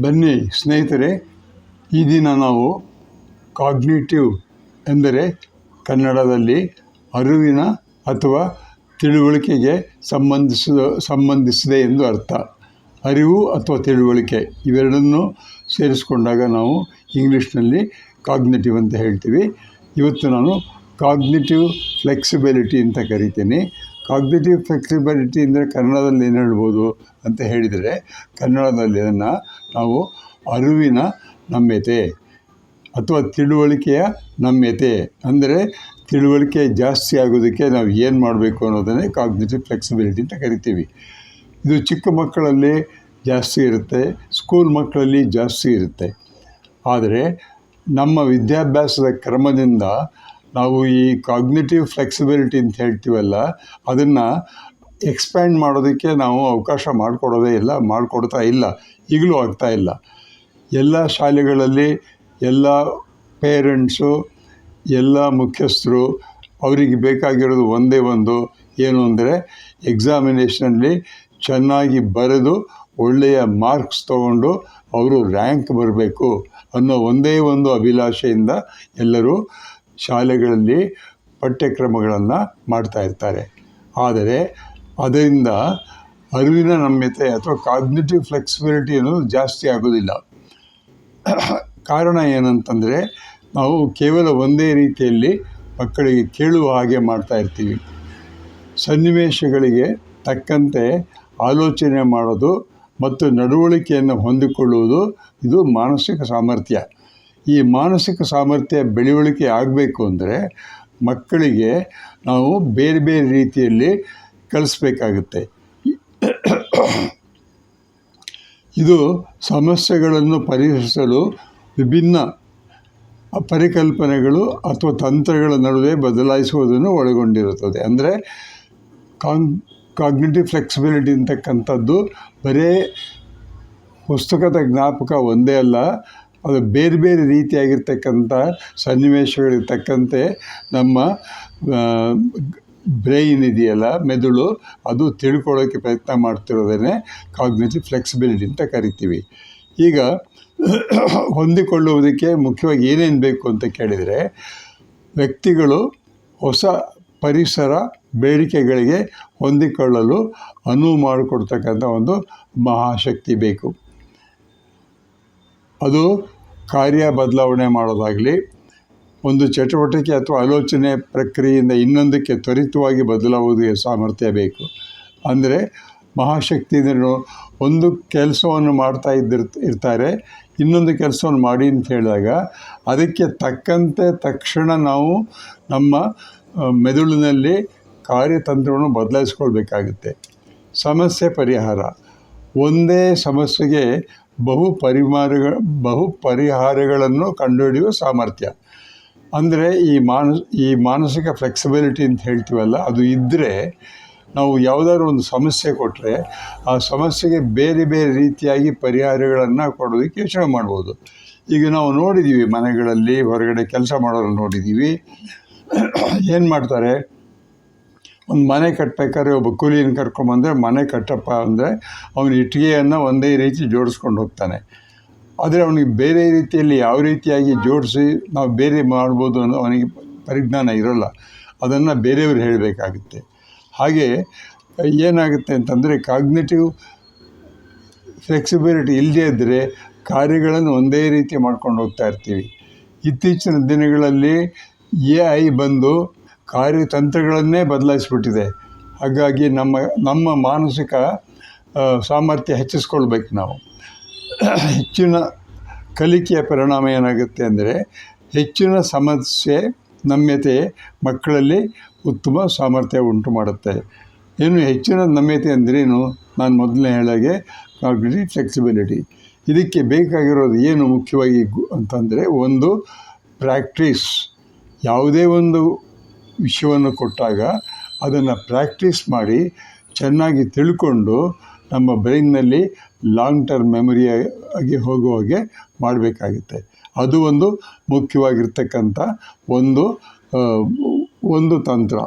ಬನ್ನಿ ಸ್ನೇಹಿತರೆ, ಈ ದಿನ ನಾವು ಕಾಗ್ನಿಟಿವ್ ಎಂದರೆ ಕನ್ನಡದಲ್ಲಿ ಅರಿವಿನ ಅಥವಾ ತಿಳುವಳಿಕೆಗೆ ಸಂಬಂಧಿಸಿದೆ ಎಂದು ಅರ್ಥ. ಅರಿವು ಅಥವಾ ತಿಳುವಳಿಕೆ ಇವೆರಡನ್ನೂ ಸೇರಿಸ್ಕೊಂಡಾಗ ನಾವು ಇಂಗ್ಲೀಷ್ನಲ್ಲಿ ಕಾಗ್ನಿಟಿವ್ ಅಂತ ಹೇಳ್ತೀವಿ. ಇವತ್ತು ನಾನು ಕಾಗ್ನಿಟಿವ್ ಫ್ಲೆಕ್ಸಿಬಿಲಿಟಿ ಅಂತ ಕರಿತೀನಿ. ಕಾಗ್ನಿಟಿವ್ ಫ್ಲೆಕ್ಸಿಬಿಲಿಟಿ ಅಂದರೆ ಕನ್ನಡದಲ್ಲಿ ಏನು ಹೇಳ್ಬೋದು ಅಂತ ಹೇಳಿದರೆ, ಕನ್ನಡದಲ್ಲಿ ಅದನ್ನು ನಾವು ಅರಿವಿನ ನಮ್ಯತೆ ಅಥವಾ ತಿಳುವಳಿಕೆಯ ನಮ್ಯತೆ, ಅಂದರೆ ತಿಳುವಳಿಕೆ ಜಾಸ್ತಿ ಆಗೋದಕ್ಕೆ ನಾವು ಏನು ಮಾಡಬೇಕು ಅನ್ನೋದನ್ನೇ ಕಾಗ್ನಿಟಿವ್ ಫ್ಲೆಕ್ಸಿಬಿಲಿಟಿ ಅಂತ ಕರಿತೀವಿ. ಇದು ಚಿಕ್ಕ ಮಕ್ಕಳಲ್ಲಿ ಜಾಸ್ತಿ ಇರುತ್ತೆ, ಸ್ಕೂಲ್ ಮಕ್ಕಳಲ್ಲಿ ಜಾಸ್ತಿ ಇರುತ್ತೆ. ಆದರೆ ನಮ್ಮ ವಿದ್ಯಾಭ್ಯಾಸದ ಕ್ರಮದಿಂದ ನಾವು ಈ ಕಾಗ್ನಿಟಿವ್ ಫ್ಲೆಕ್ಸಿಬಿಲಿಟಿ ಅಂತ ಹೇಳ್ತೀವಲ್ಲ, ಅದನ್ನು ಎಕ್ಸ್ಪ್ಯಾಂಡ್ ಮಾಡೋದಕ್ಕೆ ನಾವು ಅವಕಾಶ ಮಾಡಿಕೊಡ್ತಾ ಇಲ್ಲ, ಈಗಲೂ ಆಗ್ತಾಯಿಲ್ಲ. ಎಲ್ಲ ಶಾಲೆಗಳಲ್ಲಿ ಎಲ್ಲ ಪೇರೆಂಟ್ಸು, ಎಲ್ಲ ಮುಖ್ಯಸ್ಥರು ಅವರಿಗೆ ಬೇಕಾಗಿರೋದು ಒಂದೇ ಒಂದು, ಏನು ಅಂದರೆ ಎಕ್ಸಾಮಿನೇಷನಲ್ಲಿ ಚೆನ್ನಾಗಿ ಬರೆದು ಒಳ್ಳೆಯ ಮಾರ್ಕ್ಸ್ ತಗೊಂಡು ಅವರು ರ್ಯಾಂಕ್ ಬರಬೇಕು ಅನ್ನೋ ಒಂದೇ ಒಂದು ಅಭಿಲಾಷೆಯಿಂದ ಎಲ್ಲರೂ ಶಾಲೆಗಳಲ್ಲಿ ಪಠ್ಯಕ್ರಮಗಳನ್ನು ಮಾಡ್ತಾಯಿರ್ತಾರೆ. ಆದರೆ ಅದರಿಂದ ಅರಿವಿನ ನಮ್ಯತೆ ಅಥವಾ ಕಾಗ್ನಿಟಿವ್ ಫ್ಲೆಕ್ಸಿಬಿಲಿಟಿ ಅನ್ನೋದು ಜಾಸ್ತಿ ಆಗೋದಿಲ್ಲ. ಕಾರಣ ಏನಂತಂದರೆ, ನಾವು ಕೇವಲ ಒಂದೇ ರೀತಿಯಲ್ಲಿ ಮಕ್ಕಳಿಗೆ ಕೇಳುವ ಹಾಗೆ ಮಾಡ್ತಾಯಿರ್ತೀವಿ. ಸನ್ನಿವೇಶಗಳಿಗೆ ತಕ್ಕಂತೆ ಆಲೋಚನೆ ಮಾಡೋದು ಮತ್ತು ನಡವಳಿಕೆಯನ್ನು ಹೊಂದಿಕೊಳ್ಳುವುದು ಇದು ಮಾನಸಿಕ ಸಾಮರ್ಥ್ಯ. ಈ ಮಾನಸಿಕ ಸಾಮರ್ಥ್ಯ ಬೆಳವಣಿಗೆ ಆಗಬೇಕು ಅಂದರೆ ಮಕ್ಕಳಿಗೆ ನಾವು ಬೇರೆ ಬೇರೆ ರೀತಿಯಲ್ಲಿ ಕಲಿಸ್ಬೇಕಾಗುತ್ತೆ. ಇದು ಸಮಸ್ಯೆಗಳನ್ನು ಪರಿಹರಿಸಲು ವಿಭಿನ್ನ ಪರಿಕಲ್ಪನೆಗಳು ಅಥವಾ ತಂತ್ರಗಳ ನಡುವೆ ಬದಲಾಯಿಸುವುದನ್ನು ಒಳಗೊಂಡಿರುತ್ತದೆ. ಅಂದರೆ ಕಾಗ್ನಿಟಿವ್ ಫ್ಲೆಕ್ಸಿಬಿಲಿಟಿ ಅಂತಕ್ಕಂಥದ್ದು ಬರೀ ಪುಸ್ತಕದ ಜ್ಞಾಪಕ ಒಂದೇ ಅಲ್ಲ, ಅದು ಬೇರೆ ಬೇರೆ ರೀತಿಯಾಗಿರ್ತಕ್ಕಂಥ ಸನ್ನಿವೇಶಗಳಿಗೆ ತಕ್ಕಂತೆ ನಮ್ಮ ಬ್ರೈನ್ ಇದೆಯಲ್ಲ, ಮೆದುಳು, ಅದು ತಿಳ್ಕೊಳ್ಳೋಕ್ಕೆ ಪ್ರಯತ್ನ ಮಾಡ್ತಿರೋದನ್ನೇ ಕಾಗ್ನಿಟಿವ್ ಫ್ಲೆಕ್ಸಿಬಿಲಿಟಿ ಅಂತ ಕರಿತೀವಿ. ಈಗ ಹೊಂದಿಕೊಳ್ಳುವುದಕ್ಕೆ ಮುಖ್ಯವಾಗಿ ಏನೇನು ಬೇಕು ಅಂತ ಕೇಳಿದರೆ, ವ್ಯಕ್ತಿಗಳು ಹೊಸ ಪರಿಸರ ಬೇಡಿಕೆಗಳಿಗೆ ಹೊಂದಿಕೊಳ್ಳಲು ಅನುವು ಮಾಡಿಕೊಡ್ತಕ್ಕಂಥ ಒಂದು ಮಹಾಶಕ್ತಿ ಬೇಕು. ಅದು ಕಾರ್ಯ ಬದಲಾವಣೆ ಮಾಡೋದಾಗಲಿ, ಒಂದು ಚಟುವಟಿಕೆ ಅಥವಾ ಆಲೋಚನೆ ಪ್ರಕ್ರಿಯೆಯಿಂದ ಇನ್ನೊಂದಕ್ಕೆ ತ್ವರಿತವಾಗಿ ಬದಲಾಗುವುದಕ್ಕೆ ಸಾಮರ್ಥ್ಯ ಬೇಕು. ಅಂದರೆ ಮಹಾಶಕ್ತಿ ಅಂದರೆ ಒಂದು ಕೆಲಸವನ್ನು ಮಾಡ್ತಾ ಇರ್ತಾರೆ, ಇನ್ನೊಂದು ಕೆಲಸವನ್ನು ಮಾಡಿ ಅಂತ ಹೇಳಿದಾಗ ಅದಕ್ಕೆ ತಕ್ಕಂತೆ ತಕ್ಷಣ ನಾವು ನಮ್ಮ ಮೆದುಳಿನಲ್ಲಿ ಕಾರ್ಯತಂತ್ರವನ್ನು ಬದಲಾಯಿಸ್ಕೊಳ್ಬೇಕಾಗುತ್ತೆ. ಸಮಸ್ಯೆ ಪರಿಹಾರ, ಒಂದೇ ಸಮಸ್ಯೆಗೆ ಬಹು ಪರಿಹಾರಗಳನ್ನು ಕಂಡುಹಿಡಿಯುವ ಸಾಮರ್ಥ್ಯ. ಅಂದರೆ ಈ ಮಾನಸಿಕ ಫ್ಲೆಕ್ಸಿಬಿಲಿಟಿ ಅಂತ ಹೇಳ್ತೀವಲ್ಲ, ಅದು ಇದ್ದರೆ ನಾವು ಯಾವುದಾದ್ರು ಒಂದು ಸಮಸ್ಯೆ ಕೊಟ್ಟರೆ ಆ ಸಮಸ್ಯೆಗೆ ಬೇರೆ ಬೇರೆ ರೀತಿಯಾಗಿ ಪರಿಹಾರಗಳನ್ನು ಕೊಡೋದಕ್ಕೆ ಯೋಚನೆ ಮಾಡ್ಬೋದು. ಈಗ ನಾವು ನೋಡಿದ್ದೀವಿ, ಮನೆಗಳಲ್ಲಿ ಹೊರಗಡೆ ಕೆಲಸ ಮಾಡೋರು ನೋಡಿದ್ದೀವಿ. ಏನು ಮಾಡ್ತಾರೆ, ಒಂದು ಮನೆ ಕಟ್ಟಬೇಕಾದ್ರೆ ಒಬ್ಬ ಕೂಲಿನ ಕರ್ಕೊಂಬಂದರೆ ಮನೆ ಕಟ್ಟಪ್ಪ ಅಂದರೆ ಅವನು ಇಟ್ಟಿಗೆಯನ್ನು ಒಂದೇ ರೀತಿ ಜೋಡಿಸ್ಕೊಂಡು ಹೋಗ್ತಾನೆ. ಆದರೆ ಅವನಿಗೆ ಬೇರೆ ರೀತಿಯಲ್ಲಿ ಯಾವ ರೀತಿಯಾಗಿ ಜೋಡಿಸಿ ನಾವು ಬೇರೆ ಮಾಡ್ಬೋದು ಅನ್ನೋ ಅವನಿಗೆ ಪರಿಜ್ಞಾನ ಇರೋಲ್ಲ, ಅದನ್ನು ಬೇರೆಯವರು ಹೇಳಬೇಕಾಗುತ್ತೆ. ಹಾಗೆ ಏನಾಗುತ್ತೆ ಅಂತಂದರೆ, ಕಾಗ್ನಿಟಿವ್ ಫ್ಲೆಕ್ಸಿಬಿಲಿಟಿ ಇಲ್ಲದೇ ಇದ್ದರೆ ಕಾರ್ಯಗಳನ್ನು ಒಂದೇ ರೀತಿ ಮಾಡ್ಕೊಂಡು ಹೋಗ್ತಾ ಇರ್ತೀವಿ. ಇತ್ತೀಚಿನ ದಿನಗಳಲ್ಲಿ AI ಬಂದು ಕಾರ್ಯತಂತ್ರಗಳನ್ನೇ ಬದಲಾಯಿಸ್ಬಿಟ್ಟಿದೆ. ಹಾಗಾಗಿ ನಮ್ಮ ಮಾನಸಿಕ ಸಾಮರ್ಥ್ಯ ಹೆಚ್ಚಿಸ್ಕೊಳ್ಬೇಕು ನಾವು. ಹೆಚ್ಚಿನ ಕಲಿಕೆಯ ಪರಿಣಾಮ ಏನಾಗುತ್ತೆ ಅಂದರೆ, ಹೆಚ್ಚಿನ ಸಮಸ್ಯೆ ನಮ್ಯತೆ ಮಕ್ಕಳಲ್ಲಿ ಉತ್ತಮ ಸಾಮರ್ಥ್ಯ ಉಂಟು ಮಾಡುತ್ತೆ. ಏನು ಹೆಚ್ಚಿನ ನಮ್ಯತೆ ಅಂದ್ರೇನು? ನಾನು ಮೊದಲನೇ ಹೇಳಾಗೆ ಕಾಗ್ನಿಟಿವ್ ಫ್ಲೆಕ್ಸಿಬಿಲಿಟಿ. ಇದಕ್ಕೆ ಬೇಕಾಗಿರೋದು ಏನು ಮುಖ್ಯವಾಗಿ ಅಂತಂದರೆ, ಒಂದು ಪ್ರಾಕ್ಟೀಸ್. ಯಾವುದೇ ಒಂದು ವಿಷಯವನ್ನು ಕೊಟ್ಟಾಗ ಅದನ್ನು ಪ್ರಾಕ್ಟೀಸ್ ಮಾಡಿ ಚೆನ್ನಾಗಿ ತಿಳ್ಕೊಂಡು ನಮ್ಮ ಬ್ರೈನ್ನಲ್ಲಿ ಲಾಂಗ್ ಟರ್ಮ್ ಮೆಮೊರಿಯಾಗಿ ಹೋಗೋ ಹಾಗೆ ಮಾಡಬೇಕಾಗುತ್ತೆ. ಅದು ಒಂದು ಮುಖ್ಯವಾಗಿರ್ತಕ್ಕಂಥ ಒಂದು ತಂತ್ರ.